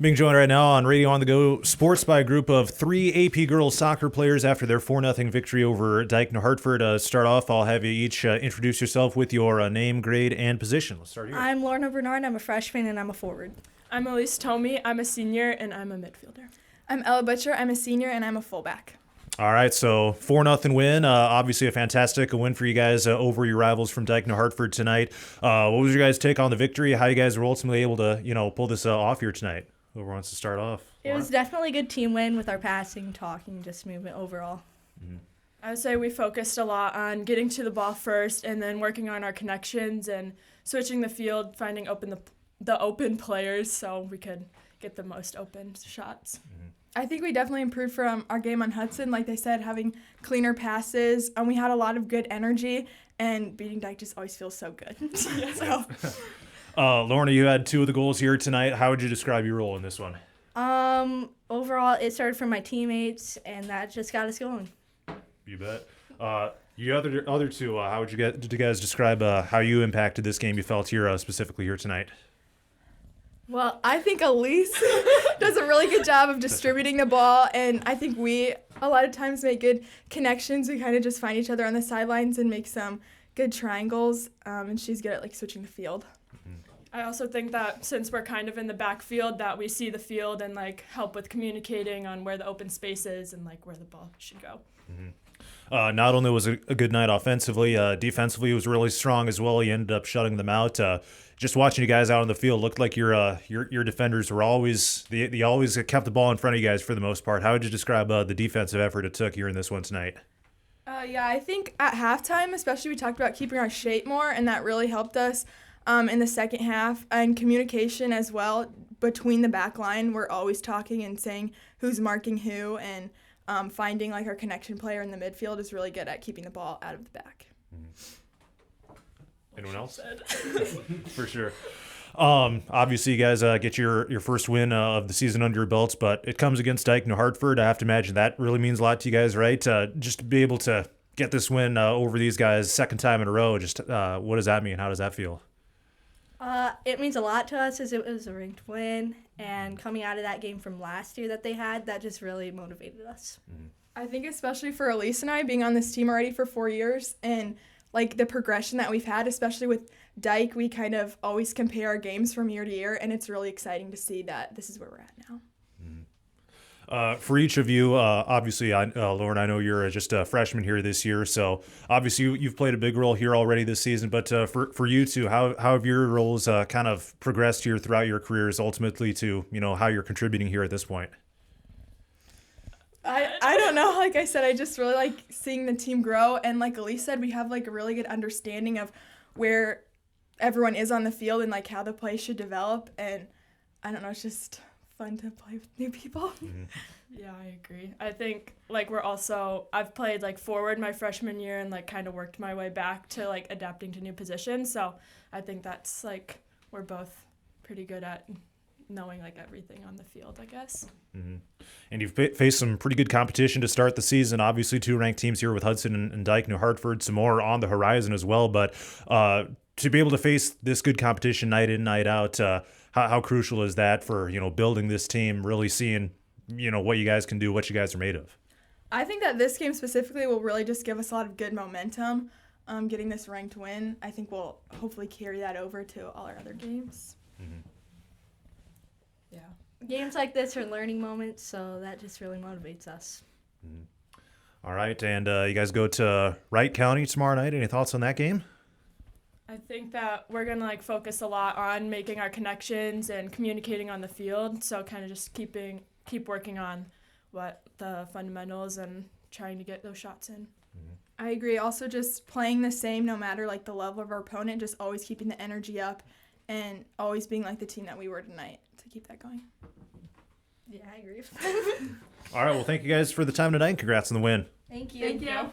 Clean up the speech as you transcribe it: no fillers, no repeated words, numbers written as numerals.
Being joined right now on Radio on the Go Sports by a group of three AP girls soccer players after their 4-0 victory over Dyke New Hartford. Start off, I'll have you each introduce yourself with your name, grade, and position. Let's start here. I'm Lorna Bernard. I'm a freshman and I'm a forward. I'm Elise Tomey. I'm a senior and I'm a midfielder. I'm Ella Butcher. I'm a senior and I'm a fullback. All right, so 4-0 win. Obviously a fantastic win for you guys over your rivals from Dyke New Hartford tonight. What was your guys' take on the victory? How you guys were ultimately able to, pull this off here tonight? Whoever wants to start off? It was definitely a good team win with our passing, talking, just movement overall. Mm-hmm. I would say we focused a lot on getting to the ball first and then working on our connections and switching the field, finding the open players so we could get the most open shots. Mm-hmm. I think we definitely improved from our game on Hudson. Like they said, having cleaner passes, and we had a lot of good energy, and beating Dyke just always feels so good. So. Lorna, you had two of the goals here tonight. How would you describe your role in this one? Overall, it started from my teammates, and that just got us going. You bet. You other two, how would did you guys describe how you impacted this game you felt here specifically here tonight? Well, I think Elise does a really good job of distributing the ball, and I think we a lot of times make good connections. We kind of just find each other on the sidelines and make some good triangles, and she's good at switching the field. I also think that since we're kind of in the backfield that we see the field and help with communicating on where the open space is and where the ball should go. Mm-hmm. Not only was it a good night offensively, defensively it was really strong as well. You ended up shutting them out. Just watching you guys out on the field looked like your defenders were always they always kept the ball in front of you guys for the most part. How would you describe the defensive effort it took here in this one tonight? Yeah, I think at halftime, especially, we talked about keeping our shape more, and that really helped us in the second half. And communication as well between the back line. We're always talking and saying who's marking who, and finding our connection player in the midfield is really good at keeping the ball out of the back. Anyone else? For sure. Obviously, you guys get your first win of the season under your belts, but it comes against Dyke New Hartford. I have to imagine that really means a lot to you guys, right? Just to be able to get this win over these guys second time in a row, just what does that mean? How does that feel? It means a lot to us as it was a ranked win, and coming out of that game from last year that they had, that just really motivated us. Mm-hmm. I think especially for Elise and I, being on this team already for 4 years, and the progression that we've had, especially with Dyke, we kind of always compare our games from year to year, and it's really exciting to see that this is where we're at now. For each of you, obviously, Lauren, I know you're just a freshman here this year, so obviously you've played a big role here already this season. But for you two, how have your roles kind of progressed here throughout your careers, ultimately to how you're contributing here at this point? I don't know. Like I said, I just really like seeing the team grow, and like Elise said, we have a really good understanding of where everyone is on the field and how the play should develop. And I don't know, it's just fun to play with new people. Mm-hmm. Yeah, I agree. I think I've played forward my freshman year and kind of worked my way back to adapting to new positions. So I think that's we're both pretty good at knowing everything on the field, I guess. Mm-hmm. And you've faced some pretty good competition to start the season. Obviously, two ranked teams here with Hudson and Dyke New Hartford, some more on the horizon as well. But to be able to face this good competition night in, night out, how crucial is that for building this team, really seeing what you guys can do, what you guys are made of? I think that this game specifically will really just give us a lot of good momentum. Getting this ranked win, I think we'll hopefully carry that over to all our other games. Mm-hmm. Yeah. Games like this are learning moments, so that just really motivates us. Mm-hmm. All right, and you guys go to Wright County tomorrow night. Any thoughts on that game? I think that we're going to focus a lot on making our connections and communicating on the field. So kind of just keep working on what the fundamentals and trying to get those shots in. Mm-hmm. I agree. Also just playing the same no matter the level of our opponent, just always keeping the energy up and always being the team that we were tonight to keep that going. Yeah, I agree. All right, well, thank you guys for the time tonight. Congrats on the win. Thank you. Thank you.